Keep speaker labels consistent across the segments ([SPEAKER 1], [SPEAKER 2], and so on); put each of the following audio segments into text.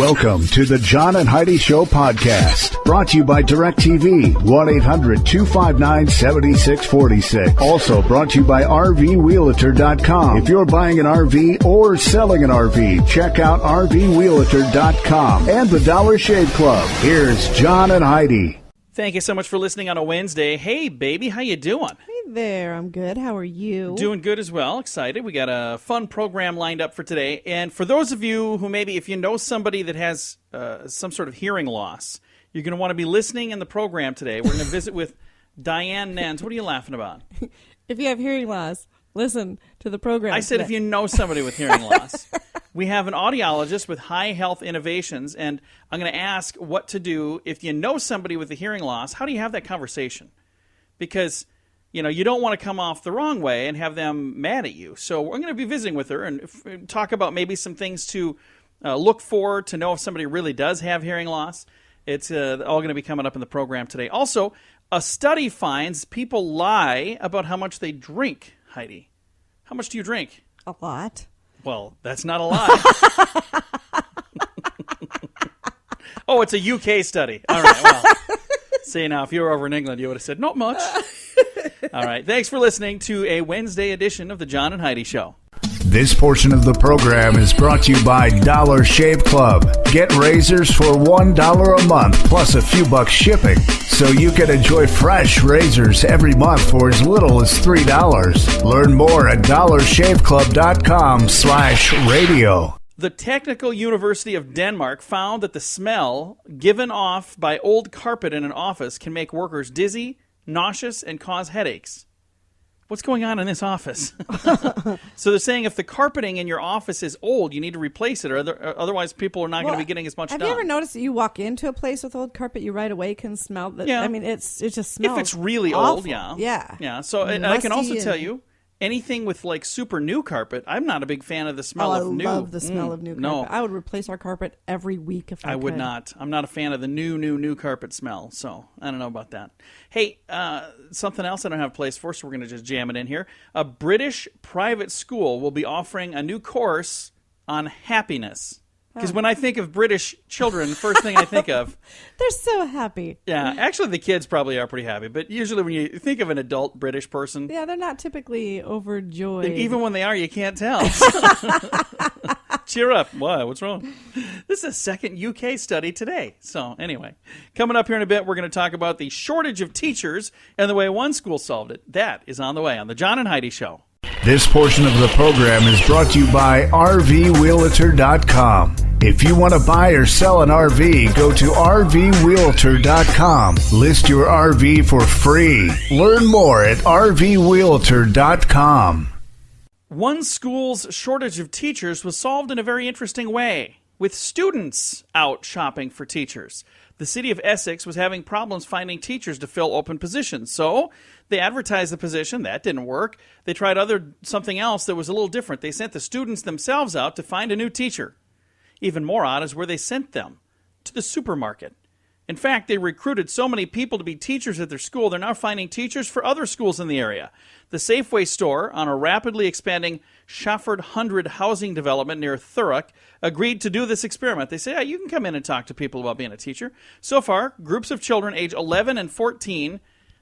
[SPEAKER 1] Welcome to the John and Heidi Show podcast, brought to you by DirecTV, 1-800-259-7646. Also brought to you by RVWheelator.com. If you're buying an RV or selling an RV, check out RVWheelator.com and the Dollar Shave Club. Here's John and Heidi.
[SPEAKER 2] Thank you so much for listening on a Wednesday. Hey, baby, how you doing?
[SPEAKER 3] Hey there, I'm good. How are you?
[SPEAKER 2] Doing good as well. Excited. We got a fun program lined up for today. And for those of you who maybe, if you know somebody that has some sort of hearing loss, you're going to want to be listening in the program today. We're going to visit with Diane Nens. What are you laughing about?
[SPEAKER 3] If you have hearing loss, listen to the program.
[SPEAKER 2] I said
[SPEAKER 3] today.
[SPEAKER 2] If you know somebody with hearing loss. We have an audiologist with High Health Innovations, and I'm going to ask what to do if you know somebody with a hearing loss. How do you have that conversation? Because, you know, you don't want to come off the wrong way and have them mad at you. So we're going to be visiting with her and talk about maybe some things to look for to know if somebody really does have hearing loss. It's all going to be coming up in the program today. Also, a study finds people lie about how much they drink, Heidi. How much do you drink?
[SPEAKER 3] A lot.
[SPEAKER 2] Well, that's not a lie. Oh, it's a UK study. All right, well, see now, if you were over in England, you would have said, not much. All right, thanks for listening to a Wednesday edition of the John and Heidi Show.
[SPEAKER 1] This portion of the program is brought to you by Dollar Shave Club. Get razors for $1 a month plus a few bucks shipping, so you can enjoy fresh razors every month for as little as $3. Learn more at dollarshaveclub.com/radio.
[SPEAKER 2] The Technical University of Denmark found that the smell given off by old carpet in an office can make workers dizzy, nauseous, and cause headaches. What's going on in this office? So they're saying if the carpeting in your office is old, you need to replace it, or otherwise people are not going to be getting as much done.
[SPEAKER 3] Have you ever noticed that you walk into a place with old carpet, you right away can smell that?
[SPEAKER 2] Yeah.
[SPEAKER 3] I mean, it just smells
[SPEAKER 2] If it's really
[SPEAKER 3] awful.
[SPEAKER 2] old, yeah.
[SPEAKER 3] Yeah.
[SPEAKER 2] So and I can also
[SPEAKER 3] Musty
[SPEAKER 2] tell you, anything with like super new carpet, I'm not a big fan of the smell of new.
[SPEAKER 3] I love the smell of new carpet.
[SPEAKER 2] No.
[SPEAKER 3] I would replace our carpet every week if I could.
[SPEAKER 2] I would not. I'm not a fan of the new carpet smell, so I don't know about that. Hey, something else I don't have a place for, so we're going to just jam it in here. A British private school will be offering a new course on happiness. Because when I think of British children, the first thing I think of...
[SPEAKER 3] They're so happy.
[SPEAKER 2] Yeah, actually the kids probably are pretty happy, but usually when you think of an adult British person...
[SPEAKER 3] Yeah, they're not typically overjoyed.
[SPEAKER 2] Even when they are, you can't tell. Cheer up. Why? What's wrong? This is a second UK study today. So anyway, coming up here in a bit, we're going to talk about the shortage of teachers and the way one school solved it. That is on the way on the John and Heidi Show.
[SPEAKER 1] This portion of the program is brought to you by RVWheelator.com. If you want to buy or sell an RV, go to RVWheelator.com. List your RV for free. Learn more at RVWheelator.com.
[SPEAKER 2] One school's shortage of teachers was solved in a very interesting way, with students out shopping for teachers. The city of Essex was having problems finding teachers to fill open positions, so they advertised the position. That didn't work. They tried something else that was a little different. They sent the students themselves out to find a new teacher. Even more odd is where they sent them, to the supermarket. In fact, they recruited so many people to be teachers at their school, they're now finding teachers for other schools in the area. The Safeway store on a rapidly expanding Shafford 100 housing development near Thurrock agreed to do this experiment. They say, you can come in and talk to people about being a teacher. So far, groups of children age 11 and 14,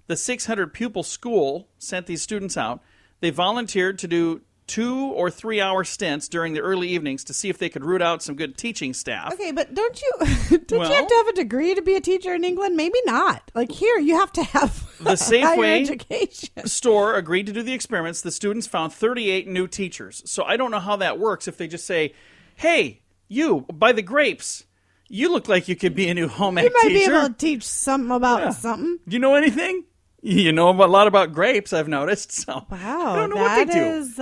[SPEAKER 2] the 600-pupil school sent these students out. They volunteered to do 2 or 3 hour stints during the early evenings to see if they could root out some good teaching staff.
[SPEAKER 3] Okay, but don't you have to have a degree to be a teacher in England? Maybe not. Like here, you have to have
[SPEAKER 2] the Safeway
[SPEAKER 3] education.
[SPEAKER 2] Store agreed to do the experiments. The students found 38 new teachers. So I don't know how that works if they just say, hey, you, by the grapes, you look like you could be a new home ec teacher.
[SPEAKER 3] You might be able to teach something about something.
[SPEAKER 2] Do you know anything? You know a lot about grapes, I've noticed. So
[SPEAKER 3] wow,
[SPEAKER 2] I don't know what they do.
[SPEAKER 3] That is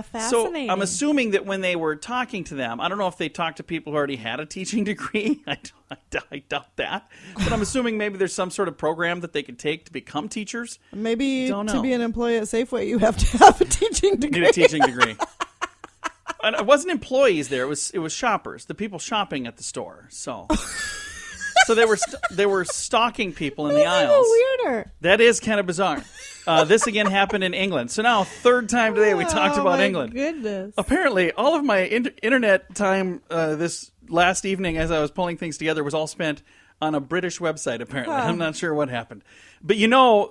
[SPEAKER 3] fascinating.
[SPEAKER 2] So I'm assuming that when they were talking to them, I don't know if they talked to people who already had a teaching degree. I doubt that. But I'm assuming maybe there's some sort of program that they could take to become teachers.
[SPEAKER 3] Maybe to be an employee at Safeway, you have to have a teaching degree.
[SPEAKER 2] Need a teaching degree. And it wasn't employees there. It was shoppers, the people shopping at the store. So So they were stalking people in the
[SPEAKER 3] That's
[SPEAKER 2] aisles.
[SPEAKER 3] even weirder.
[SPEAKER 2] That is kind of bizarre. This again happened in England. So now, third time today we talked about England.
[SPEAKER 3] Goodness.
[SPEAKER 2] Apparently, all of my internet time this last evening as I was pulling things together was all spent on a British website, apparently. I'm not sure what happened. But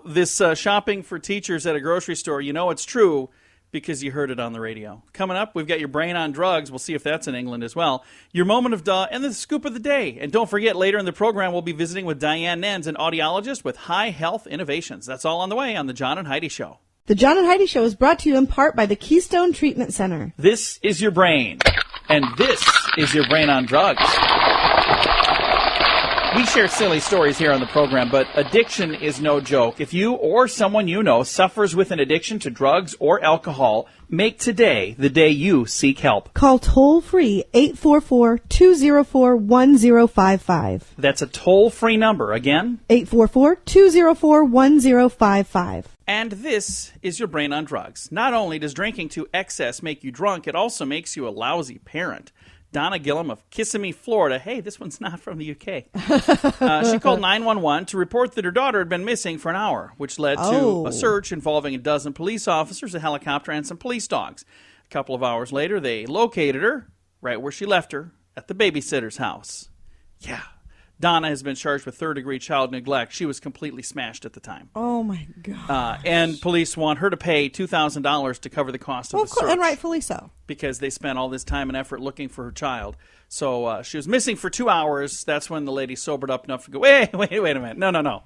[SPEAKER 2] this shopping for teachers at a grocery store, it's true because you heard it on the radio. Coming up, we've got your brain on drugs. We'll see if that's in England as well. Your moment of duh and the scoop of the day. And don't forget, later in the program, we'll be visiting with Diane Nens, an audiologist with high health innovations. That's all on the way on The John and Heidi Show.
[SPEAKER 3] The John and Heidi Show is brought to you in part by the Keystone Treatment Center.
[SPEAKER 2] This is your brain, and this is your brain on drugs. We share silly stories here on the program, but addiction is no joke. If you or someone you know suffers with an addiction to drugs or alcohol, make today the day you seek help.
[SPEAKER 3] Call toll-free 844-204-1055.
[SPEAKER 2] That's a toll-free number. Again?
[SPEAKER 3] 844-204-1055.
[SPEAKER 2] And this is your brain on drugs. Not only does drinking to excess make you drunk, it also makes you a lousy parent. Donna Gillum of Kissimmee, Florida. Hey, this one's not from the UK. She called 911 to report that her daughter had been missing for an hour, which led to a search involving a dozen police officers, a helicopter, and some police dogs. A couple of hours later, they located her right where she left her, at the babysitter's house. Yeah. Donna has been charged with third-degree child neglect. She was completely smashed at the time.
[SPEAKER 3] Oh, my God.
[SPEAKER 2] And police want her to pay $2,000 to cover the cost of the search.
[SPEAKER 3] And rightfully so.
[SPEAKER 2] Because they spent all this time and effort looking for her child. So she was missing for 2 hours. That's when the lady sobered up enough to go, wait a minute. No.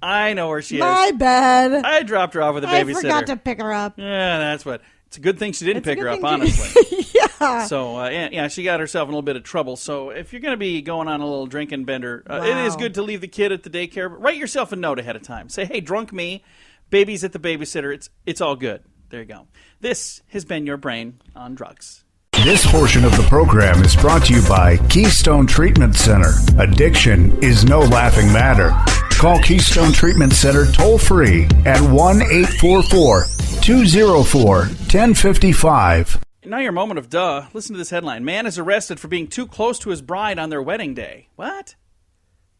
[SPEAKER 2] I know where she is.
[SPEAKER 3] My bad.
[SPEAKER 2] I dropped her off with a babysitter.
[SPEAKER 3] I forgot to pick her up.
[SPEAKER 2] Yeah, that's what. It's a good thing she didn't pick her up, honestly.
[SPEAKER 3] Yeah.
[SPEAKER 2] So, she got herself in a little bit of trouble. So, if you're going to be going on a little drinking bender, it is good to leave the kid at the daycare. But write yourself a note ahead of time. Say, hey, drunk me, baby's at the babysitter. It's all good. There you go. This has been your brain on drugs.
[SPEAKER 1] This portion of the program is brought to you by Keystone Treatment Center. Addiction is no laughing matter. Call Keystone Treatment Center toll-free at 1-844-204-1055.
[SPEAKER 2] Now your moment of duh. Listen to this headline. Man is arrested for being too close to his bride on their wedding day. What?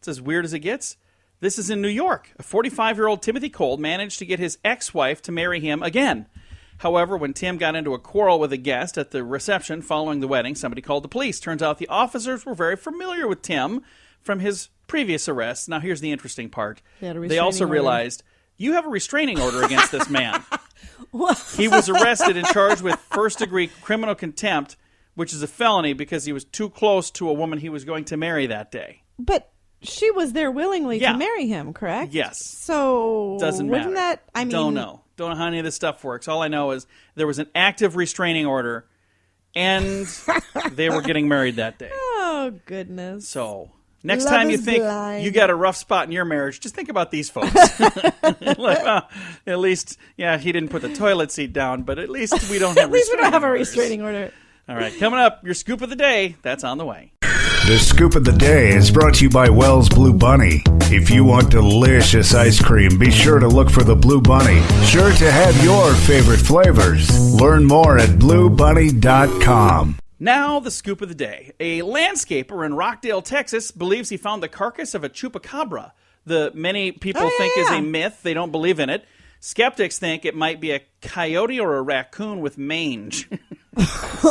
[SPEAKER 2] It's as weird as it gets. This is in New York. A 45-year-old Timothy Cole managed to get his ex-wife to marry him again. However, when Tim got into a quarrel with a guest at the reception following the wedding, somebody called the police. Turns out the officers were very familiar with Tim from his previous arrests. Now, here's the interesting part. They also realized, you have a restraining order against this man. He was arrested and charged with first-degree criminal contempt, which is a felony because he was too close to a woman he was going to marry that day.
[SPEAKER 3] But she was there willingly to marry him, correct?
[SPEAKER 2] Yes.
[SPEAKER 3] So
[SPEAKER 2] doesn't
[SPEAKER 3] matter.
[SPEAKER 2] Don't know how any of this stuff works. All I know is there was an active restraining order, and they were getting married that day.
[SPEAKER 3] Oh, goodness.
[SPEAKER 2] So next
[SPEAKER 3] Love
[SPEAKER 2] time you
[SPEAKER 3] is
[SPEAKER 2] think
[SPEAKER 3] blind.
[SPEAKER 2] you got a rough spot in your marriage, just think about these folks. At least, he didn't put the toilet seat down, but at least we don't have
[SPEAKER 3] At least we don't have a
[SPEAKER 2] orders.
[SPEAKER 3] restraining order.
[SPEAKER 2] All right, coming up, your scoop of the day. That's on the way.
[SPEAKER 1] The Scoop of the Day is brought to you by Wells Blue Bunny. If you want delicious ice cream, be sure to look for the Blue Bunny. Sure to have your favorite flavors. Learn more at bluebunny.com.
[SPEAKER 2] Now, the scoop of the day. A landscaper in Rockdale, Texas, believes he found the carcass of a chupacabra. Many people think is a myth. They don't believe in it. Skeptics think it might be a coyote or a raccoon with mange.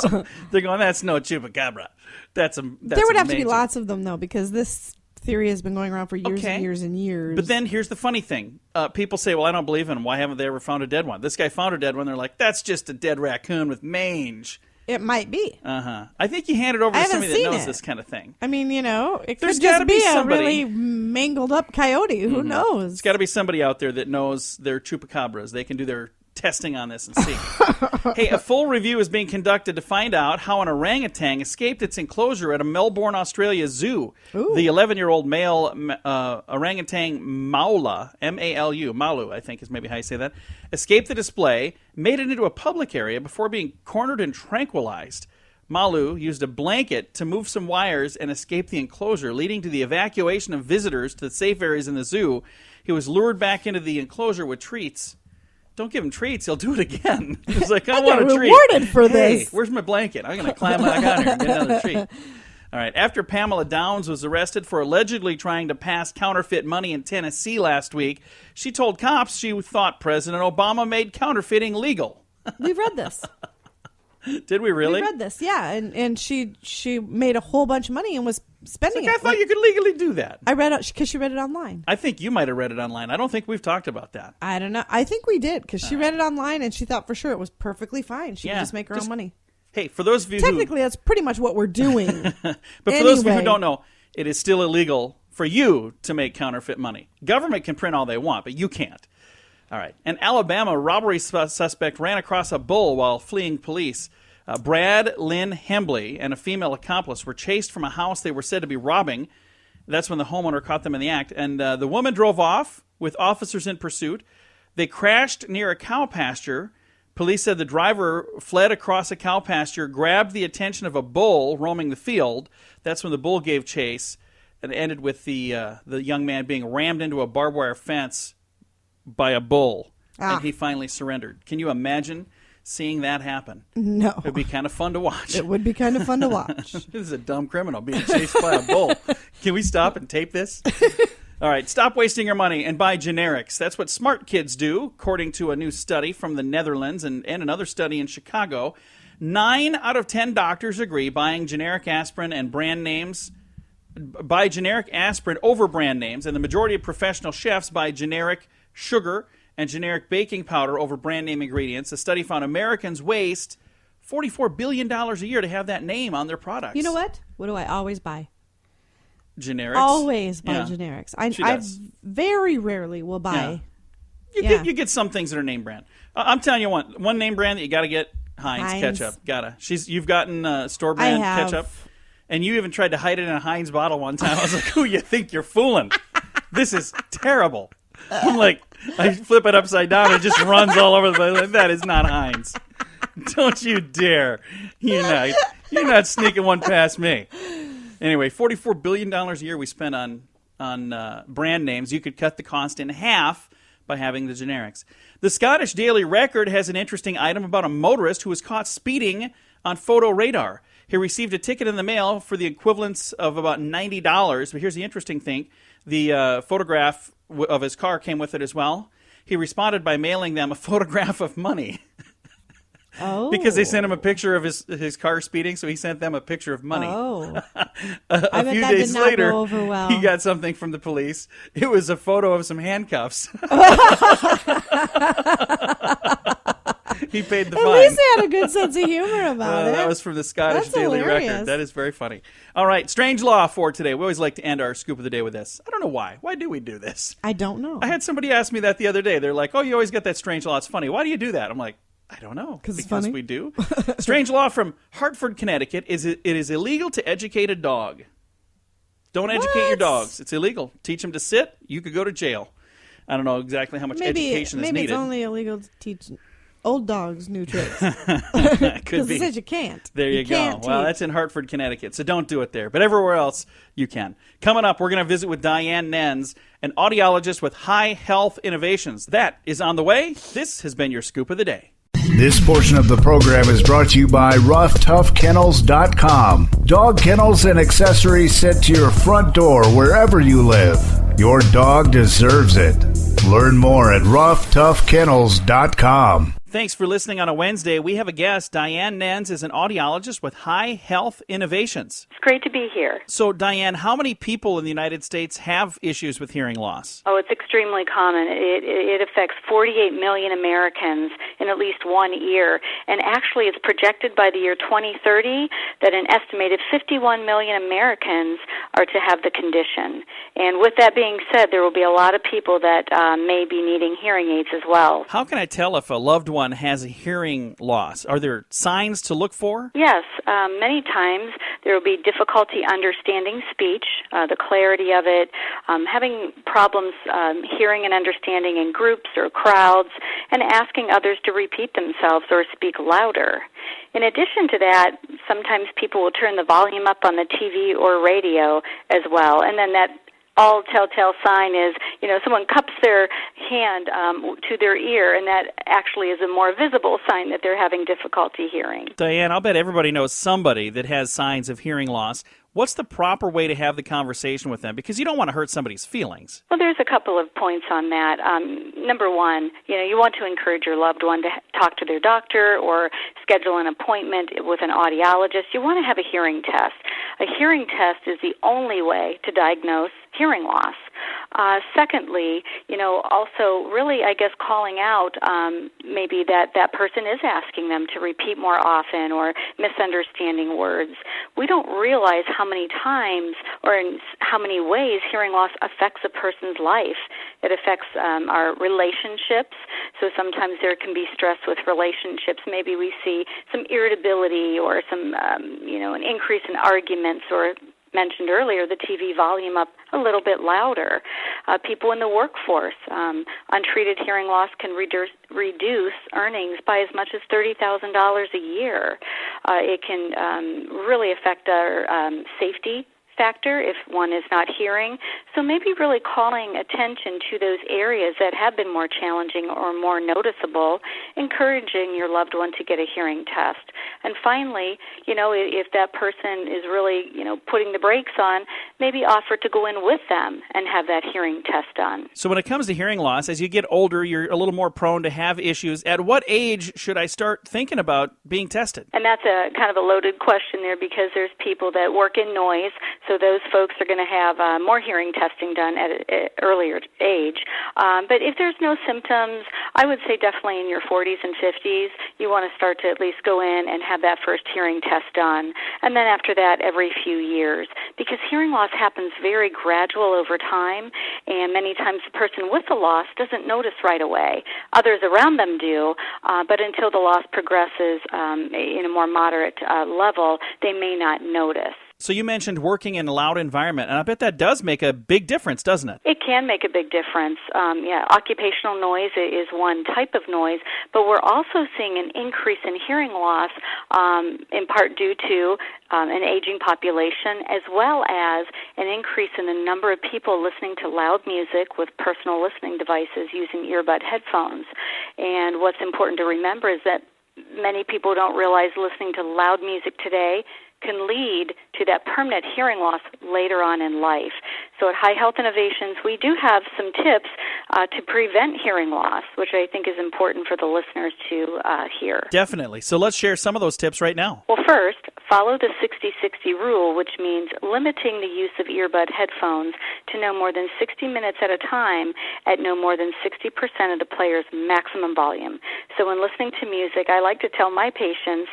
[SPEAKER 2] So they're going, that's no chupacabra. There
[SPEAKER 3] would have to be lots of them, though, because this theory has been going around for years and years and years.
[SPEAKER 2] But then here's the funny thing. People say, well, I don't believe in them. Why haven't they ever found a dead one? This guy found a dead one. They're like, that's just a dead raccoon with mange.
[SPEAKER 3] It might be.
[SPEAKER 2] I think you hand it over to somebody that knows this kind of thing.
[SPEAKER 3] I mean, it
[SPEAKER 2] There's
[SPEAKER 3] could just
[SPEAKER 2] gotta be
[SPEAKER 3] be
[SPEAKER 2] somebody.
[SPEAKER 3] a really mangled up coyote. Who knows?
[SPEAKER 2] There's got to be somebody out there that knows their chupacabras. They can do their testing on this and see. Hey, a full review is being conducted to find out how an orangutan escaped its enclosure at a Melbourne, Australia zoo.
[SPEAKER 3] Ooh.
[SPEAKER 2] The 11-year-old male orangutan Maulu, M-A-L-U, Maulu, I think is maybe how you say that, escaped the display, made it into a public area before being cornered and tranquilized. Maulu used a blanket to move some wires and escape the enclosure, leading to the evacuation of visitors to the safe areas in the zoo. He was lured back into the enclosure with treats. Don't give him treats. He'll do it again. He's like, I want a treat.
[SPEAKER 3] Rewarded for this.
[SPEAKER 2] Hey, where's my blanket? I'm going to climb back on here and get another treat. All right. After Pamela Downs was arrested for allegedly trying to pass counterfeit money in Tennessee last week, she told cops she thought President Obama made counterfeiting legal.
[SPEAKER 3] We read this.
[SPEAKER 2] Did we really?
[SPEAKER 3] We read this, yeah. And she made a whole bunch of money and was spending it.
[SPEAKER 2] I thought you could legally do that.
[SPEAKER 3] I read it because she read it online.
[SPEAKER 2] I think you might have read it online. I don't think we've talked about that.
[SPEAKER 3] I don't know. I think we did because she read it online and she thought for sure it was perfectly fine. She could just make her own money.
[SPEAKER 2] Hey, for those of you
[SPEAKER 3] Technically, that's pretty much what we're doing.
[SPEAKER 2] But for those of you who don't know, it is still illegal for you to make counterfeit money. Government can print all they want, but you can't. All right. An Alabama robbery suspect ran across a bull while fleeing police. Brad Lynn Hembley and a female accomplice were chased from a house they were said to be robbing. That's when the homeowner caught them in the act. And the woman drove off with officers in pursuit. They crashed near a cow pasture. Police said the driver fled across a cow pasture, grabbed the attention of a bull roaming the field. That's when the bull gave chase, and ended with the young man being rammed into a barbed wire fence by a bull, and he finally surrendered. Can you imagine seeing that happen?
[SPEAKER 3] No.
[SPEAKER 2] It would be kind of fun to watch.
[SPEAKER 3] It would be kind of fun to watch.
[SPEAKER 2] This is a dumb criminal being chased by a bull. Can we stop and tape this? All right, stop wasting your money and buy generics. That's what smart kids do, according to a new study from the Netherlands and another study in Chicago. 9 out of 10 doctors agree buying generic aspirin and brand names buy generic aspirin over brand names, and the majority of professional chefs buy generic sugar and generic baking powder over brand name ingredients. The study found Americans waste $44 billion a year to have that name on their products.
[SPEAKER 3] You know what? What do I always buy?
[SPEAKER 2] Generics?
[SPEAKER 3] Always buy generics. I very rarely will buy.
[SPEAKER 2] Yeah. You get some things that are name brand. I'm telling you one name brand that you got to get, Heinz ketchup. You've gotten store brand ketchup. And you even tried to hide it in a Heinz bottle one time. I was like, who you think you're fooling? This is terrible. I'm like, I flip it upside down and it just runs all over the place. Like, that is not Heinz. Don't you dare. You're not sneaking one past me. Anyway, $44 billion a year we spend on brand names. You could cut the cost in half by having the generics. The Scottish Daily Record has an interesting item about a motorist who was caught speeding on photo radar. He received a ticket in the mail for the equivalence of about $90. But here's the interesting thing. The photograph of his car came with it as well. He responded by mailing them a photograph of money.
[SPEAKER 3] Oh.
[SPEAKER 2] Because they sent him a picture of his car speeding, so he sent them a picture of money.
[SPEAKER 3] Oh.
[SPEAKER 2] a few days later,
[SPEAKER 3] go over well.
[SPEAKER 2] He got something from the police. It was a photo of some handcuffs. He paid the fine.
[SPEAKER 3] At least he had a good sense of humor about it.
[SPEAKER 2] That was from the Scottish Daily Record. That is very funny. All right, strange law for today. We always like to end our scoop of the day with this. I don't know why. Why do we do this?
[SPEAKER 3] I don't know.
[SPEAKER 2] I had somebody ask me that the other day. They're like, oh, you always get that strange law. It's funny. Why do you do that? I'm like, I don't know.
[SPEAKER 3] Because it's funny.
[SPEAKER 2] We do. Strange law from Hartford, Connecticut. It is illegal to educate a dog. Don't educate your dogs. It's illegal. Teach them to sit. You could go to jail. I don't know exactly how much education is needed.
[SPEAKER 3] Maybe it's only illegal to teach old dogs new tricks.
[SPEAKER 2] Could be.
[SPEAKER 3] It says you can't.
[SPEAKER 2] There you go. Well, that's in Hartford, Connecticut, so don't do it there. But everywhere else, you can. Coming up, we're going to visit with Diane Nens, an audiologist with High Health Innovations. That is on the way. This has been your Scoop of the Day.
[SPEAKER 1] This portion of the program is brought to you by RoughToughKennels.com. Dog kennels and accessories sent to your front door wherever you live. Your dog deserves it. Learn more at RoughToughKennels.com.
[SPEAKER 2] Thanks for listening on a Wednesday. We have a guest. Diane Nens is an audiologist with High Health Innovations.
[SPEAKER 4] It's great to be here.
[SPEAKER 2] So, Diane, how many people in the United States have issues with hearing loss?
[SPEAKER 4] Oh, it's extremely common. It affects 48 million Americans in at least one ear. And actually, it's projected by the year 2030 that an estimated 51 million Americans are to have the condition. And with that being said, there will be a lot of people that may be needing hearing aids as well.
[SPEAKER 2] How can I tell if a loved one has a hearing loss? Are there signs to look for?
[SPEAKER 4] Yes. Many times there will be difficulty understanding speech, the clarity of it, having problems hearing and understanding in groups or crowds, and asking others to repeat themselves or speak louder. In addition to that, sometimes people will turn the volume up on the TV or radio as well, and then that all telltale sign is, someone cups their hand to their ear, and that actually is a more visible sign that they're having difficulty hearing.
[SPEAKER 2] Diane, I'll bet everybody knows somebody that has signs of hearing loss. what's the proper way to have the conversation with them? Because you don't want to hurt somebody's feelings.
[SPEAKER 4] Well, there's a couple of points on that. Number one, you want to encourage your loved one to talk to their doctor or schedule an appointment with an audiologist. You want to have a hearing test. A hearing test is the only way to diagnose hearing loss. Secondly, also really, I guess, calling out maybe that person is asking them to repeat more often or misunderstanding words. We don't realize how many times or in how many ways hearing loss affects a person's life. It affects our relationships. So sometimes there can be stress with relationships. Maybe we see some irritability or some, an increase in arguments, or mentioned earlier, the TV volume up a little bit louder. People in the workforce, untreated hearing loss can reduce earnings by as much as $30,000 a year. It can really affect our safety factor if one is not hearing. So maybe really calling attention to those areas that have been more challenging or more noticeable, encouraging your loved one to get a hearing test. And finally, if that person is really, putting the brakes on, maybe offer to go in with them and have that hearing test done.
[SPEAKER 2] So when it comes to hearing loss, as you get older, you're a little more prone to have issues. At what age should I start thinking about being tested?
[SPEAKER 4] And that's a kind of a loaded question there, because there's people that work in noise, so those folks are going to have more hearing testing done at an earlier age. But if there's no symptoms, I would say definitely in your 40s and 50s, you want to start to at least go in and have that first hearing test done. And then after that, every few years, because hearing loss happens very gradual over time, and many times the person with the loss doesn't notice right away. Others around them do, but until the loss progresses in a more moderate level, they may not notice.
[SPEAKER 2] So you mentioned working in a loud environment, and I bet that does make a big difference, doesn't it?
[SPEAKER 4] It can make a big difference. Occupational noise is one type of noise, but we're also seeing an increase in hearing loss in part due to an aging population, as well as an increase in the number of people listening to loud music with personal listening devices using earbud headphones. And what's important to remember is that many people don't realize listening to loud music today can lead to that permanent hearing loss later on in life. So at High Health Innovations, we do have some tips to prevent hearing loss, which I think is important for the listeners to hear.
[SPEAKER 2] Definitely. So let's share some of those tips right now.
[SPEAKER 4] Well, first, follow the 60-60 rule, which means limiting the use of earbud headphones to no more than 60 minutes at a time at no more than 60% of the player's maximum volume. So when listening to music, I like to tell my patients,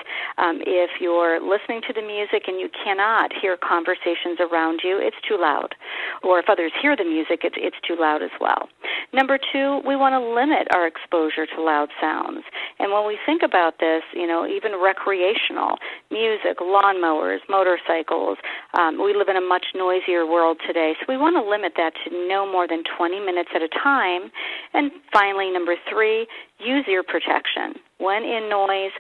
[SPEAKER 4] if you're listening to the music and you cannot hear conversations around you, it's too loud. Or if others hear the music, it's too loud as well. Number two, we want to limit our exposure to loud sounds. And when we think about this, even recreational music, lawnmowers, motorcycles, we live in a much noisier world today, so we want to limit that to no more than 20 minutes at a time. And finally, number three, use ear protection. When in noise,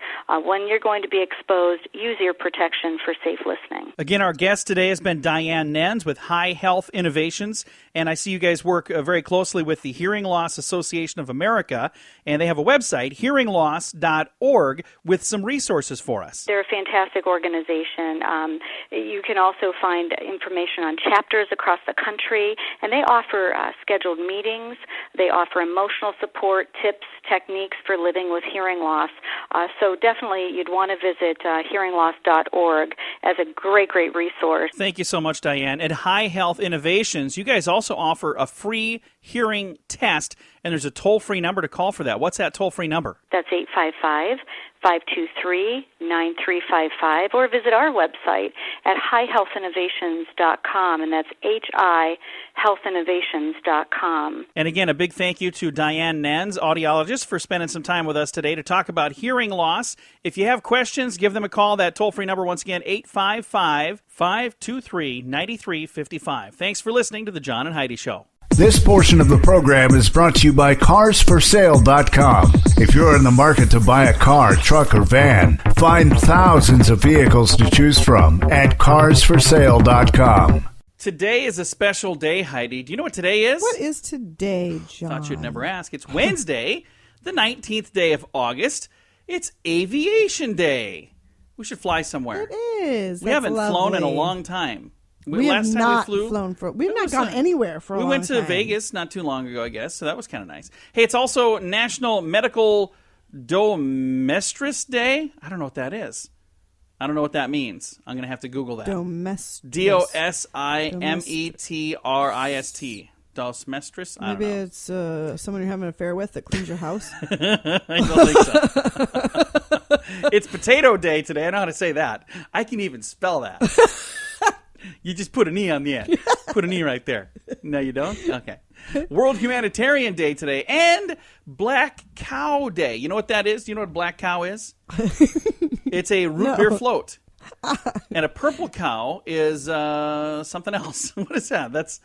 [SPEAKER 4] when you're going to be exposed, use ear protection for safe listening.
[SPEAKER 2] Again, our guest today has been Diane Nens with High Health Innovations, and I see you guys work very closely with the Hearing Loss Association of America, and they have a website, hearingloss.org, with some resources for us.
[SPEAKER 4] They're a fantastic organization. You can also find information on chapters across the country, and they offer scheduled meetings. They offer emotional support, tips, techniques for living with hearing loss. So definitely you'd want to visit hearingloss.org as a great resource.
[SPEAKER 2] Thank you so much, Diane. At High Health Innovations, you guys also offer a free hearing test, and there's a toll-free number to call for that. What's that toll-free number?
[SPEAKER 4] That's 855-523-9355, or visit our website at highhealthinnovations.com, and that's hihealthinnovations.com.
[SPEAKER 2] And again, a big thank you to Diane Nens, audiologist, for spending some time with us today to talk about hearing loss. If you have questions, give them a call. That toll-free number, once again, 855-523-9355. Thanks for listening to The John and Heidi Show.
[SPEAKER 1] This portion of the program is brought to you by carsforsale.com. If you're in the market to buy a car, truck, or van, find thousands of vehicles to choose from at carsforsale.com.
[SPEAKER 2] Today is a special day, Heidi. Do you know what today is?
[SPEAKER 3] What is today, John?
[SPEAKER 2] Thought you'd never ask. It's Wednesday, the 19th day of August. It's Aviation Day. We should fly somewhere.
[SPEAKER 3] It is.
[SPEAKER 2] We haven't flown in a long time.
[SPEAKER 3] We have not
[SPEAKER 2] we flew,
[SPEAKER 3] flown for. We've not gone anywhere for a long time.
[SPEAKER 2] We went to Vegas not too long ago, I guess, so that was kind of nice. Hey, it's also National Medical Domestris Day. I don't know what that is. I don't know what that means. I'm going to have to Google that.
[SPEAKER 3] Domestris.
[SPEAKER 2] Dosimetrist. Domestris? I don't know.
[SPEAKER 3] Maybe it's someone you're having an affair with that cleans your house.
[SPEAKER 2] I don't think so. It's Potato Day today. I know how to say that. I can even spell that. You just put an E on the end. Put an E right there. No, you don't? Okay. World Humanitarian Day today and Black Cow Day. You know what that is? Do you know what Black Cow is? It's a root beer float. And a purple cow is something else. What is that?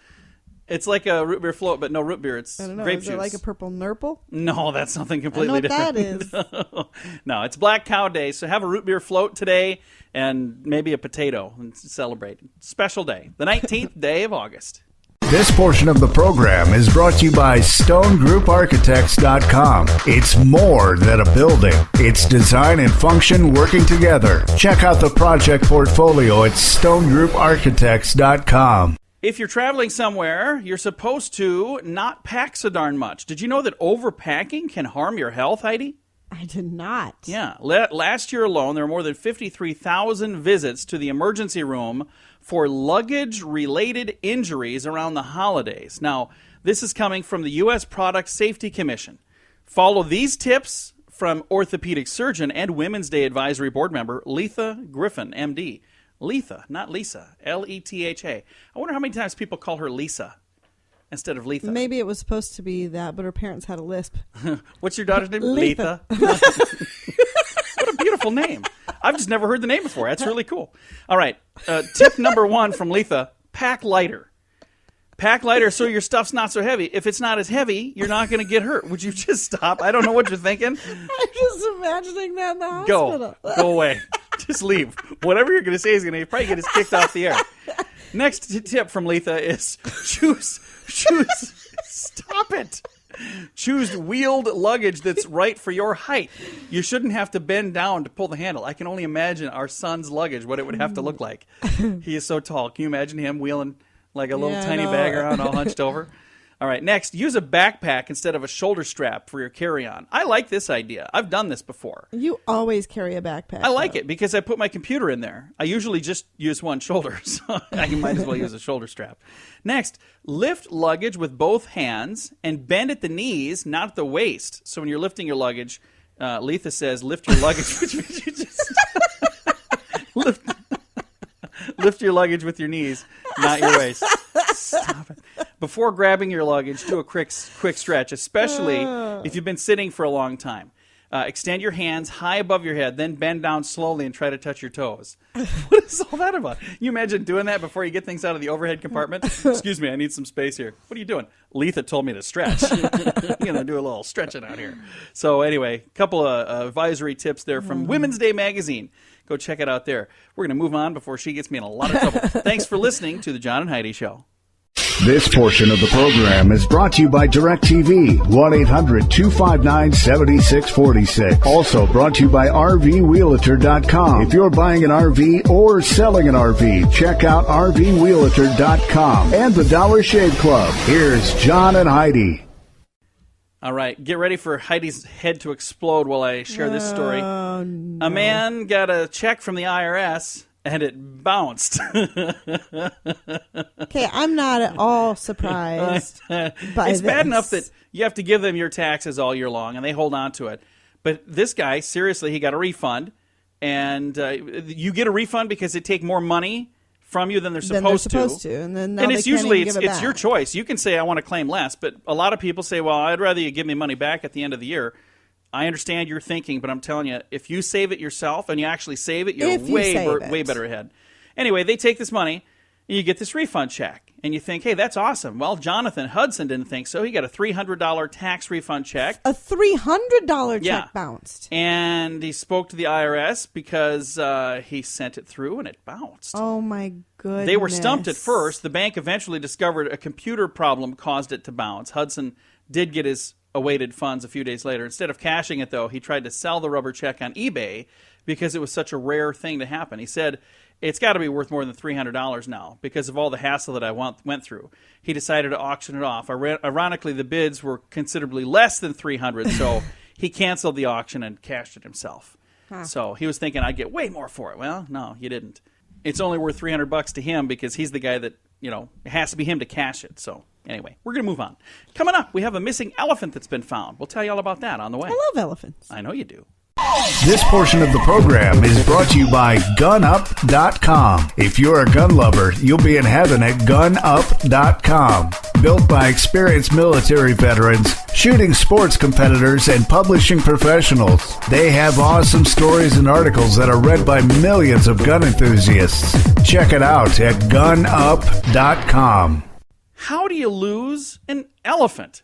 [SPEAKER 2] It's like a root beer float, but no root beer. It's
[SPEAKER 3] I don't know.
[SPEAKER 2] grape
[SPEAKER 3] is
[SPEAKER 2] juice.
[SPEAKER 3] it like a purple nurple?
[SPEAKER 2] No, that's something completely different.
[SPEAKER 3] That is.
[SPEAKER 2] No, it's Black Cow Day. So have a root beer float today and maybe a potato and celebrate. Special day. The 19th day of August.
[SPEAKER 1] This portion of the program is brought to you by StoneGroupArchitects.com. It's more than a building. It's design and function working together. Check out the project portfolio at StoneGroupArchitects.com.
[SPEAKER 2] If you're traveling somewhere, you're supposed to not pack so darn much. Did you know that overpacking can harm your health, Heidi?
[SPEAKER 3] I did not.
[SPEAKER 2] Yeah. Last year alone, there were more than 53,000 visits to the emergency room for luggage-related injuries around the holidays. Now, this is coming from the U.S. Product Safety Commission. Follow these tips from orthopedic surgeon and Women's Day Advisory Board member Letha Griffin, M.D. Letha, not Lisa. Letha. I wonder how many times people call her Lisa instead of Letha.
[SPEAKER 3] Maybe it was supposed to be that, but her parents had a lisp.
[SPEAKER 2] What's your daughter's name?
[SPEAKER 3] Letha.
[SPEAKER 2] What a beautiful name. I've just never heard the name before. That's really cool. All right. Tip number 1 from Letha, pack lighter. Pack lighter so your stuff's not so heavy. If it's not as heavy, you're not going to get hurt. Would you just stop? I don't know what you're thinking.
[SPEAKER 3] I'm just imagining that in the hospital.
[SPEAKER 2] Go away. Just leave. Whatever you're going to say is going to probably get us kicked off the air. Next tip from Letha is choose. Stop it. Choose wheeled luggage that's right for your height. You shouldn't have to bend down to pull the handle. I can only imagine our son's luggage, what it would have to look like. He is so tall. Can you imagine him wheeling like a little tiny bag around all hunched over? All right, next, use a backpack instead of a shoulder strap for your carry-on. I like this idea. I've done this before.
[SPEAKER 3] You always carry a backpack.
[SPEAKER 2] I like it because I put my computer in there. I usually just use one shoulder, so I might as well use a shoulder strap. Next, lift luggage with both hands and bend at the knees, not at the waist. So when you're lifting your luggage, Letha says, lift your luggage, which means you just lift your luggage with your knees, not your waist. Stop it. Before grabbing your luggage, do a quick stretch, especially if you've been sitting for a long time. Extend your hands high above your head, then bend down slowly and try to touch your toes. What is all that about? You imagine doing that before you get things out of the overhead compartment? Excuse me, I need some space here. What are you doing? Letha told me to stretch. Do a little stretching out here. So anyway, a couple of advisory tips there from Women's Day magazine. Go check it out there. We're going to move on before she gets me in a lot of trouble. Thanks for listening to The John and Heidi Show.
[SPEAKER 1] This portion of the program is brought to you by DirecTV, 1-800-259-7646. Also brought to you by RVWheelator.com. If you're buying an RV or selling an RV, check out RVWheelator.com and the Dollar Shave Club. Here's John and Heidi.
[SPEAKER 2] All right, get ready for Heidi's head to explode while I share this story.
[SPEAKER 3] No.
[SPEAKER 2] A man got a check from the IRS and it bounced.
[SPEAKER 3] Okay, I'm not at all surprised by
[SPEAKER 2] It's
[SPEAKER 3] this.
[SPEAKER 2] bad enough that you have to give them your taxes all year long and they hold on to it. But this guy, seriously, he got a refund. And you get a refund because they take more money from you than they're supposed to.
[SPEAKER 3] And then now
[SPEAKER 2] And
[SPEAKER 3] they
[SPEAKER 2] it's
[SPEAKER 3] can't
[SPEAKER 2] usually
[SPEAKER 3] even give
[SPEAKER 2] it's
[SPEAKER 3] it
[SPEAKER 2] your
[SPEAKER 3] back.
[SPEAKER 2] choice. You can say I want to claim less, but a lot of people say, "Well, I'd rather you give me money back at the end of the year." I understand your thinking, but I'm telling you, if you save it yourself and you actually save it, you're way better ahead. Anyway, they take this money and you get this refund check, and you think, "Hey, that's awesome." Well, Jonathan Hudson didn't think so. He got a $300 tax refund check.
[SPEAKER 3] A $300
[SPEAKER 2] Yeah.
[SPEAKER 3] check bounced.
[SPEAKER 2] And he spoke to the IRS because he sent it through and it bounced.
[SPEAKER 3] Oh, my goodness.
[SPEAKER 2] They were stumped at first. The bank eventually discovered a computer problem caused it to bounce. Hudson did get his awaited funds a few days later. Instead of cashing it, though, he tried to sell the rubber check on eBay because it was such a rare thing to happen. He said, it's got to be worth more than $300 now because of all the hassle that I went through. He decided to auction it off. Ironically, the bids were considerably less than $300, so he canceled the auction and cashed it himself. Huh. So he was thinking I'd get way more for it. Well, no, you didn't. It's only worth $300 to him because he's the guy that, it has to be him to cash it. So anyway, we're going to move on. Coming up, we have a missing elephant that's been found. We'll tell you all about that on the way.
[SPEAKER 3] I love elephants.
[SPEAKER 2] I know you do.
[SPEAKER 1] This portion of the program is brought to you by GunUp.com. If you're a gun lover, you'll be in heaven at GunUp.com. Built by experienced military veterans, shooting sports competitors, and publishing professionals. They have awesome stories and articles that are read by millions of gun enthusiasts. Check it out at GunUp.com.
[SPEAKER 2] How do you lose an elephant?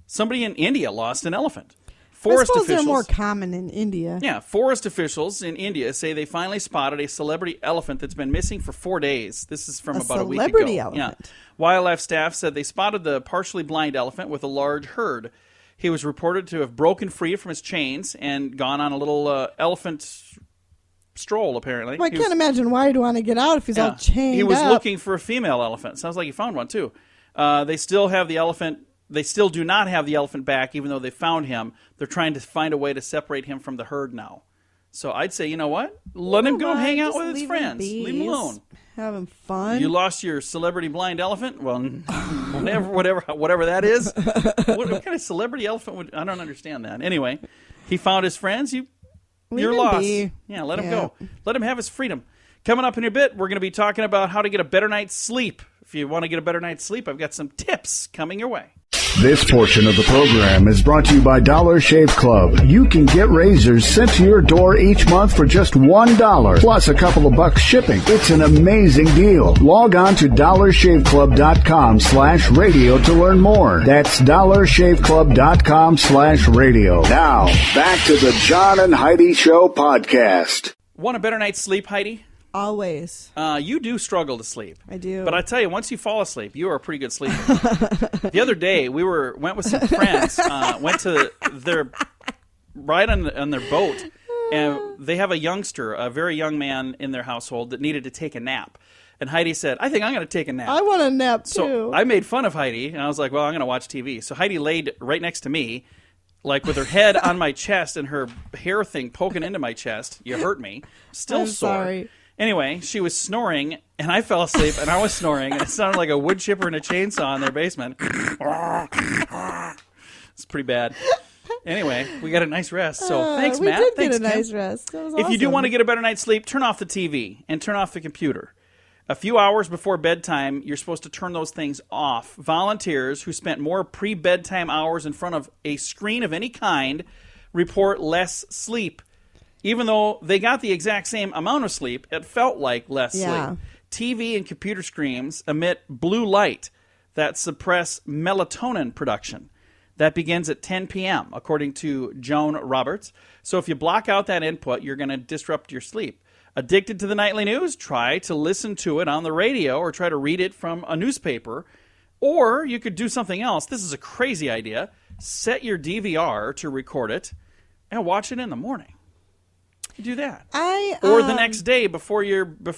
[SPEAKER 2] Somebody in India lost an elephant. Forest
[SPEAKER 3] I suppose
[SPEAKER 2] officials,
[SPEAKER 3] they're more common in India.
[SPEAKER 2] Yeah, forest officials in India say they finally spotted a celebrity elephant that's been missing for 4 days. This is from about a week ago.
[SPEAKER 3] Celebrity elephant.
[SPEAKER 2] Yeah. Wildlife staff said they spotted the partially blind elephant with a large herd. He was reported to have broken free from his chains and gone on a little elephant stroll, apparently.
[SPEAKER 3] Well, I can't imagine why he'd want to get out if he's all chained
[SPEAKER 2] He was
[SPEAKER 3] up.
[SPEAKER 2] looking for a female elephant. Sounds like he found one, too. They still have the elephant. They still do not have the elephant back, even though they found him. They're trying to find a way to separate him from the herd now. So I'd say, you know what? Let him go hang out with his friends. Leave him alone.
[SPEAKER 3] Having fun.
[SPEAKER 2] You lost your celebrity blind elephant? Well, whatever that is. What kind of celebrity elephant would... I don't understand that. Anyway, he found his friends. You're lost.
[SPEAKER 3] Be.
[SPEAKER 2] Yeah, let him go. Let him have his freedom. Coming up in a bit, we're going to be talking about how to get a better night's sleep. If you want to get a better night's sleep, I've got some tips coming your way.
[SPEAKER 1] This portion of the program is brought to you by Dollar Shave Club. You can get razors sent to your door each month for just $1, plus a couple of bucks shipping. It's an amazing deal. Log on to dollarshaveclub.com/radio to learn more. That's dollarshaveclub.com/radio. Now, back to the John and Heidi Show podcast.
[SPEAKER 2] Want a better night's sleep, Heidi?
[SPEAKER 3] Always.
[SPEAKER 2] You do struggle to sleep.
[SPEAKER 3] I do.
[SPEAKER 2] But I tell you, once you fall asleep, you are a pretty good sleeper. The other day, we went with some friends, went to their ride on their boat, and they have a very young man in their household that needed to take a nap. And Heidi said, I think I'm going to take a nap.
[SPEAKER 3] I want a nap, too.
[SPEAKER 2] So I made fun of Heidi, and I was like, well, I'm going to watch TV. So Heidi laid right next to me, like with her head on my chest and her hair thing poking into my chest. You hurt me. Still
[SPEAKER 3] I'm
[SPEAKER 2] sore.
[SPEAKER 3] Sorry.
[SPEAKER 2] Anyway, she was snoring, and I fell asleep, and I was snoring, and it sounded like a wood chipper and a chainsaw in their basement. It's pretty bad. Anyway, we got a nice rest. So thanks, Matt.
[SPEAKER 3] We did
[SPEAKER 2] Thanks,
[SPEAKER 3] get a
[SPEAKER 2] Kim.
[SPEAKER 3] nice rest. That was
[SPEAKER 2] If you do
[SPEAKER 3] awesome.
[SPEAKER 2] want to get a better night's sleep, turn off the TV and turn off the computer. A few hours before bedtime, you're supposed to turn those things off. Volunteers who spent more pre-bedtime hours in front of a screen of any kind report less sleep. Even though they got the exact same amount of sleep, it felt like less sleep. TV and computer screens emit blue light that suppress melatonin production. That begins at 10 p.m., according to Joan Roberts. So if you block out that input, you're going to disrupt your sleep. Addicted to the nightly news? Try to listen to it on the radio or try to read it from a newspaper. Or you could do something else. This is a crazy idea. Set your DVR to record it and watch it in the morning. You do that. Or the next day before you go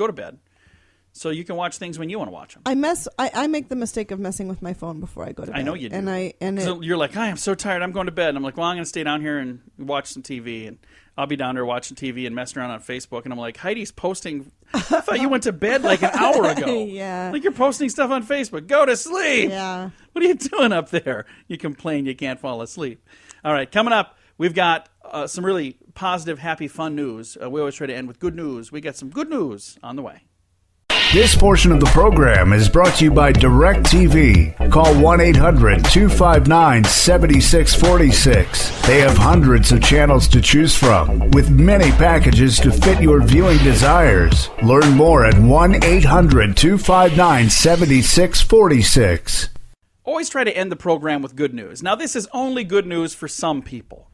[SPEAKER 2] to bed. So you can watch things when you want to watch them.
[SPEAKER 3] I make the mistake of messing with my phone before I go to bed.
[SPEAKER 2] I know you do.
[SPEAKER 3] So
[SPEAKER 2] you're like, I am so tired, I'm going to bed. And I'm like, well, I'm going to stay down here and watch some TV. And I'll be down there watching TV and messing around on Facebook. And I'm like, Heidi's posting. I thought you went to bed like an hour ago.
[SPEAKER 3] Yeah.
[SPEAKER 2] Like you're posting stuff on Facebook. Go to sleep.
[SPEAKER 3] Yeah.
[SPEAKER 2] What are you doing up there? You complain you can't fall asleep. All right, coming up, we've got some really positive, happy, fun news. We always try to end with good news. We got some good news on the way.
[SPEAKER 1] This portion of the program is brought to you by DirecTV. Call 1-800-259-7646. They have hundreds of channels to choose from, with many packages to fit your viewing desires. Learn more at 1-800-259-7646.
[SPEAKER 2] Always try to end the program with good news. Now, this is only good news for some people,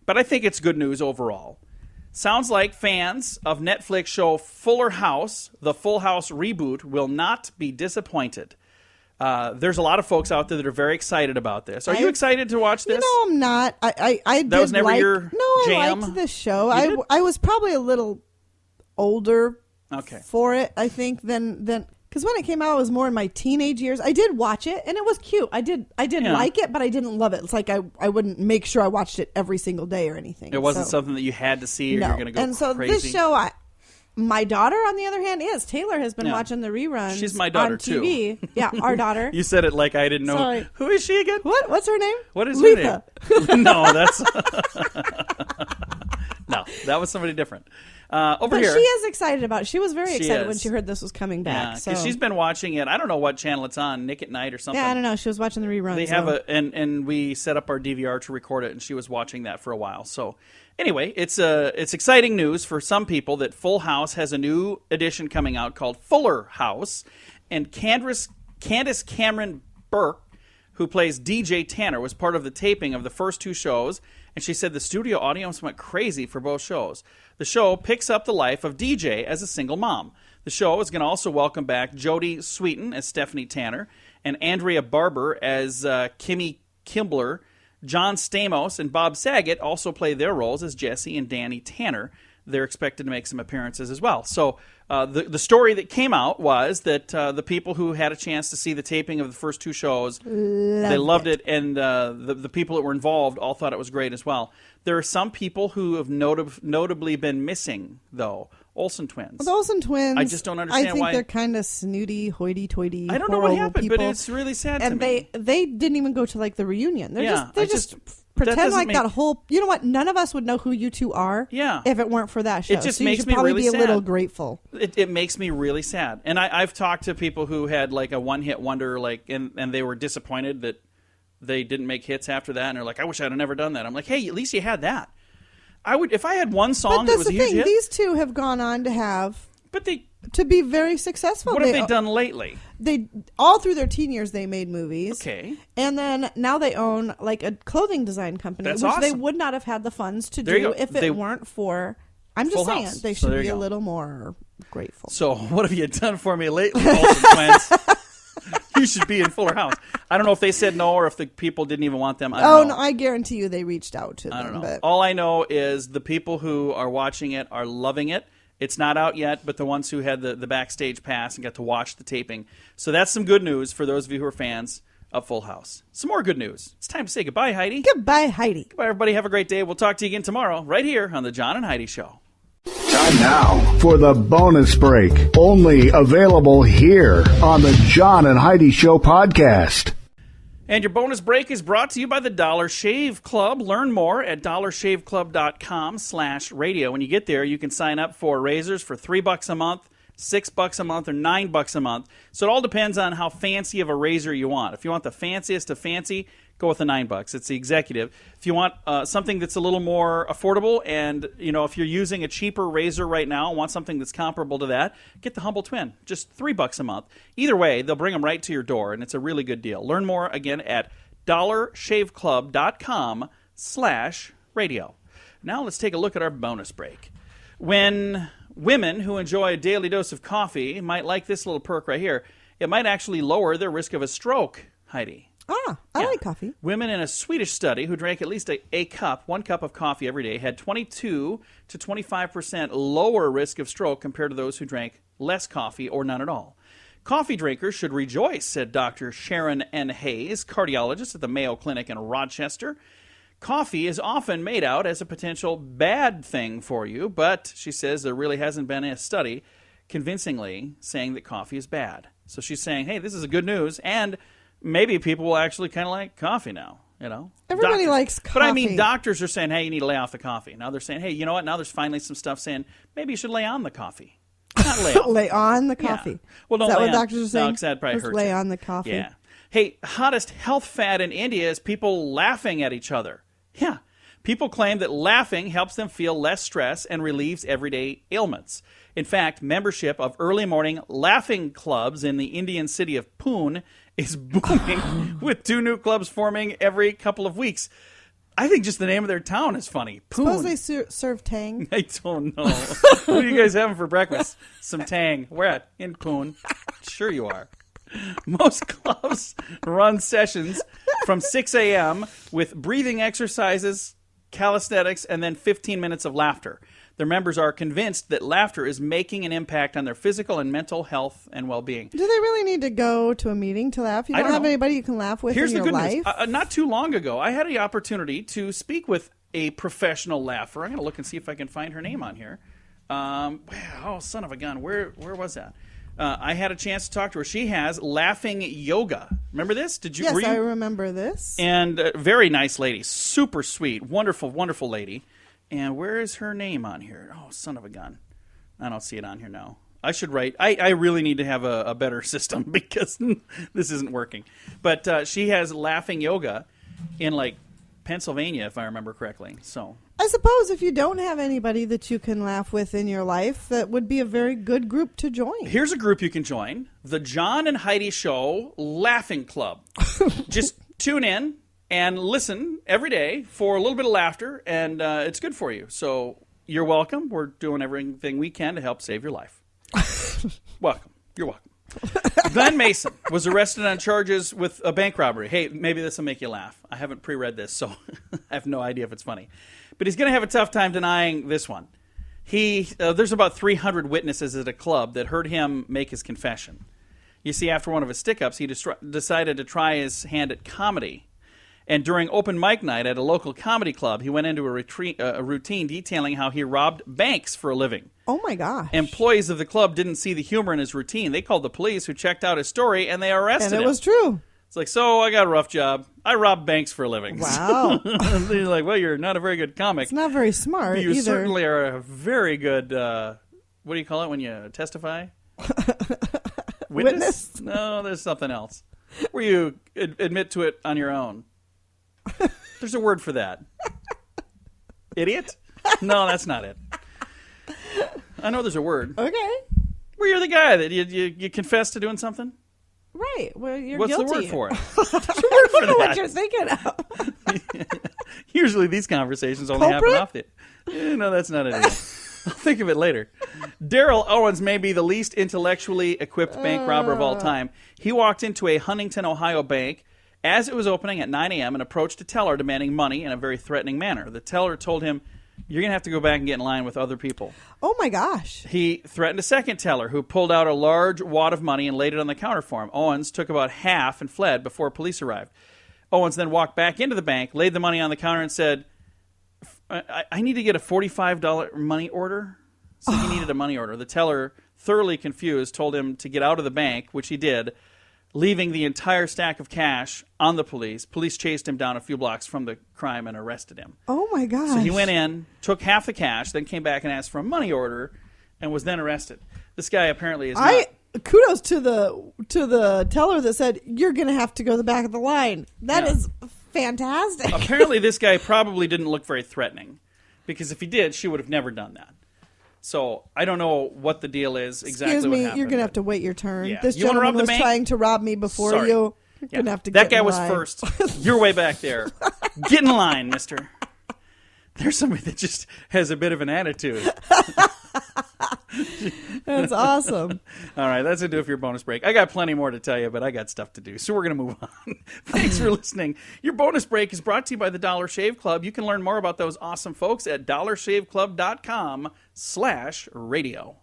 [SPEAKER 2] but I think it's good news overall. Sounds like fans of Netflix show Fuller House, the Full House reboot, will not be disappointed. There's a lot of folks out there that are very excited about this. Are you excited to watch this?
[SPEAKER 3] No, I'm not. I
[SPEAKER 2] That was never your jam?
[SPEAKER 3] I liked this show. I was probably a little older for it, I think, than because when it came out, it was more in my teenage years. I did watch it, and it was cute. I did like it, but I didn't love it. It's like I wouldn't make sure I watched it every single day or anything.
[SPEAKER 2] It wasn't something that you had to see or you're going to go
[SPEAKER 3] and so
[SPEAKER 2] crazy.
[SPEAKER 3] This show, my daughter, on the other hand, is. Taylor has been watching the reruns.
[SPEAKER 2] She's my daughter,
[SPEAKER 3] on TV. Too. Yeah, our daughter.
[SPEAKER 2] You said it like I didn't know.
[SPEAKER 3] Sorry.
[SPEAKER 2] Who is she again?
[SPEAKER 3] What's her name?
[SPEAKER 2] What is
[SPEAKER 3] Letha.
[SPEAKER 2] her name? No, that's... No, that was somebody different. But here.
[SPEAKER 3] She is excited about it. She was very excited when she heard this was coming back.
[SPEAKER 2] Yeah, because she's been watching it. I don't know what channel it's on, Nick at Night or something.
[SPEAKER 3] Yeah, I don't know. She was watching the reruns.
[SPEAKER 2] They have and we set up our DVR to record it, and she was watching that for a while. So anyway, it's exciting news for some people that Full House has a new edition coming out called Fuller House, and Candace Cameron Burke, who plays DJ Tanner, was part of the taping of the first two shows, and she said the studio audience went crazy for both shows. The show picks up the life of DJ as a single mom. The show is going to also welcome back Jodie Sweetin as Stephanie Tanner and Andrea Barber as Kimmy Kimbler. John Stamos and Bob Saget also play their roles as Jesse and Danny Tanner. They're expected to make some appearances as well. So the story that came out was that the people who had a chance to see the taping of the first two shows, they loved it, and the people that were involved all thought it was great as well. There are some people who have notably been missing, though. Olsen twins.
[SPEAKER 3] The Olsen twins.
[SPEAKER 2] I just don't understand why.
[SPEAKER 3] I think they're kind of snooty, hoity-toity.
[SPEAKER 2] I don't know what happened,
[SPEAKER 3] people.
[SPEAKER 2] but it's really sad to
[SPEAKER 3] me. And they didn't even go to like the reunion. They just pretend like that whole. You know what? None of us would know who you two are.
[SPEAKER 2] Yeah.
[SPEAKER 3] If it weren't for that show,
[SPEAKER 2] it just
[SPEAKER 3] so
[SPEAKER 2] makes
[SPEAKER 3] you should
[SPEAKER 2] me
[SPEAKER 3] probably
[SPEAKER 2] really
[SPEAKER 3] be
[SPEAKER 2] sad.
[SPEAKER 3] a little grateful.
[SPEAKER 2] It makes me really sad. And I've talked to people who had like a one-hit wonder, like, and they were disappointed that they didn't make hits after that, and they're like, "I wish I'd have never done that." I'm like, "Hey, at least you had that." I would, if I had one song that was a huge hit.
[SPEAKER 3] These two have gone on to have, to be very successsual.
[SPEAKER 2] What have they done lately?
[SPEAKER 3] They all through their teen years they made movies.
[SPEAKER 2] Okay,
[SPEAKER 3] and then now they own like a clothing design company, which
[SPEAKER 2] awesome.
[SPEAKER 3] they would not have had the funds to do if it weren't for. I'm just saying they should be a little more grateful.
[SPEAKER 2] So what have you done for me lately, Olsen twins? You should be in Fuller House. I don't know if they said no or if the people didn't even want them. I don't know.
[SPEAKER 3] No, I guarantee you they reached out to them.
[SPEAKER 2] I don't know.
[SPEAKER 3] But
[SPEAKER 2] all I know is the people who are watching it are loving it. It's not out yet, but the ones who had the backstage pass and got to watch the taping. So that's some good news for those of you who are fans of Full House. Some more good news. It's time to say goodbye, Heidi.
[SPEAKER 3] Goodbye, Heidi.
[SPEAKER 2] Goodbye, everybody. Have a great day. We'll talk to you again tomorrow right here on The John and Heidi Show.
[SPEAKER 1] Time now for the bonus break. Only available here on the John and Heidi Show podcast.
[SPEAKER 2] And your bonus break is brought to you by the Dollar Shave Club. Learn more at dollarshaveclub.com/radio. When you get there, you can sign up for razors for $3 a month, $6 a month, or $9 a month. So it all depends on how fancy of a razor you want. If you want the fanciest of fancy, go with the $9. It's the executive. If you want something that's a little more affordable, and if you're using a cheaper razor right now and want something that's comparable to that, get the Humble Twin, just $3 a month. Either way, they'll bring them right to your door, and it's a really good deal. Learn more again at dollarshaveclub.com/radio. Now let's take a look at our bonus break. When women who enjoy a daily dose of coffee might like this little perk right here, it might actually lower their risk of a stroke, Heidi.
[SPEAKER 3] I like coffee.
[SPEAKER 2] Women in a Swedish study who drank at least one cup of coffee every day had 22 to 25% lower risk of stroke compared to those who drank less coffee or none at all. Coffee drinkers should rejoice, said Dr. Sharon N. Hayes, cardiologist at the Mayo Clinic in Rochester. Coffee is often made out as a potential bad thing for you, but she says there really hasn't been a study convincingly saying that coffee is bad. So she's saying, hey, this is a good news, and maybe people will actually kind of like coffee now,
[SPEAKER 3] Everybody likes coffee.
[SPEAKER 2] But I mean, doctors are saying, hey, you need to lay off the coffee. Now they're saying, hey, you know what? Now there's finally some stuff saying maybe you should lay on the coffee. Not lay off.
[SPEAKER 3] Lay on the coffee.
[SPEAKER 2] Yeah. Well, don't
[SPEAKER 3] is that
[SPEAKER 2] lay
[SPEAKER 3] what
[SPEAKER 2] on.
[SPEAKER 3] doctors are saying?
[SPEAKER 2] No, because that probably hurts.
[SPEAKER 3] Lay on the coffee.
[SPEAKER 2] Yeah. Hey, hottest health fad in India is people laughing at each other. Yeah. People claim that laughing helps them feel less stress and relieves everyday ailments. In fact, membership of early morning laughing clubs in the Indian city of Pune is booming, with 2 new clubs forming every couple of weeks. I think just the name of their town is funny. Pune.
[SPEAKER 3] Suppose they serve tang?
[SPEAKER 2] I don't know. What are you guys having for breakfast? Some tang. Where at? In Pune. Sure you are. Most clubs run sessions from 6 a.m. with breathing exercises, calisthenics, and then 15 minutes of laughter. Their members are convinced that laughter is making an impact on their physical and mental health and well-being.
[SPEAKER 3] Do they really need to go to a meeting to laugh? You don't have anybody you can laugh with in your life?
[SPEAKER 2] Here's the good news. Not too long ago, I had the opportunity to speak with a professional laugher. I'm going to look and see if I can find her name on here. Oh, son of a gun. Where was that? I had a chance to talk to her. She has laughing yoga. Remember this?
[SPEAKER 3] Yes, I remember this.
[SPEAKER 2] And very nice lady. Super sweet. Wonderful, wonderful lady. And where is her name on here? Oh, son of a gun. I don't see it on here now. I should write. I really need to have a better system because this isn't working. But she has laughing yoga in, like, Pennsylvania, if I remember correctly. So
[SPEAKER 3] I suppose if you don't have anybody that you can laugh with in your life, that would be a very good group to join.
[SPEAKER 2] Here's a group you can join. The John and Heidi Show Laughing Club. Just tune in and listen every day for a little bit of laughter, and it's good for you. So you're welcome. We're doing everything we can to help save your life. Welcome. You're welcome. Glenn Mason was arrested on charges with a bank robbery. Hey, maybe this will make you laugh. I haven't pre-read this, so I have no idea if it's funny. But he's going to have a tough time denying this one. There's about 300 witnesses at a club that heard him make his confession. You see, after one of his stick-ups, he decided to try his hand at comedy. And during open mic night at a local comedy club, he went into a routine detailing how he robbed banks for a living.
[SPEAKER 3] Oh, my gosh.
[SPEAKER 2] Employees of the club didn't see the humor in his routine. They called the police, who checked out his story, and they arrested him.
[SPEAKER 3] And it was true.
[SPEAKER 2] It's like, so I got a rough job. I robbed banks for a living.
[SPEAKER 3] Wow.
[SPEAKER 2] They're like, well, you're not a very good comic.
[SPEAKER 3] It's not very smart
[SPEAKER 2] You
[SPEAKER 3] either.
[SPEAKER 2] certainly are a very good, what do you call it when you testify?
[SPEAKER 3] Witness?
[SPEAKER 2] No, there's something else. Where you admit to it on your own. There's a word for that. Idiot? No, that's not it. I know there's a word.
[SPEAKER 3] Okay.
[SPEAKER 2] Where you're the guy that you confess to doing something?
[SPEAKER 3] Right. Well, you're
[SPEAKER 2] What's
[SPEAKER 3] guilty.
[SPEAKER 2] the word for it?
[SPEAKER 3] I don't know what you're thinking of.
[SPEAKER 2] Usually these conversations only happen off the... No, that's not it either. I'll think of it later. Daryl Owens may be the least intellectually equipped bank robber of all time. He walked into a Huntington, Ohio bank as it was opening at 9 a.m. and approached a teller demanding money in a very threatening manner. The teller told him, you're going to have to go back and get in line with other people.
[SPEAKER 3] Oh, my gosh.
[SPEAKER 2] He threatened a second teller who pulled out a large wad of money and laid it on the counter for him. Owens took about half and fled before police arrived. Owens then walked back into the bank, laid the money on the counter, and said, I need to get a $45 money order. So he needed a money order. The teller, thoroughly confused, told him to get out of the bank, which he did, leaving the entire stack of cash on the police. Police chased him down a few blocks from the crime and arrested him.
[SPEAKER 3] Oh, my gosh.
[SPEAKER 2] So he went in, took half the cash, then came back and asked for a money order, and was then arrested. This guy apparently is not...
[SPEAKER 3] Kudos to the teller that said, you're going to have to go to the back of the line. That is fantastic.
[SPEAKER 2] Apparently this guy probably didn't look very threatening, because if he did, she would have never done that. So I don't know what the deal is exactly.
[SPEAKER 3] Excuse me,
[SPEAKER 2] what happened,
[SPEAKER 3] you're going to have to wait your turn.
[SPEAKER 2] Yeah.
[SPEAKER 3] This
[SPEAKER 2] You wanna
[SPEAKER 3] gentleman
[SPEAKER 2] rob the
[SPEAKER 3] was
[SPEAKER 2] bank?
[SPEAKER 3] trying to rob me before
[SPEAKER 2] Sorry.
[SPEAKER 3] you. You're going to have to
[SPEAKER 2] that
[SPEAKER 3] get
[SPEAKER 2] guy
[SPEAKER 3] in
[SPEAKER 2] was
[SPEAKER 3] line.
[SPEAKER 2] first. You're way back there. Get in line, mister. There's somebody that just has a bit of an attitude.
[SPEAKER 3] That's awesome.
[SPEAKER 2] All right, that's it for your bonus break. I got plenty more to tell you, but I got stuff to do, so we're going to move on. Thanks for listening. Your bonus break is brought to you by the Dollar Shave Club. You can learn more about those awesome folks at dollarshaveclub.com/radio.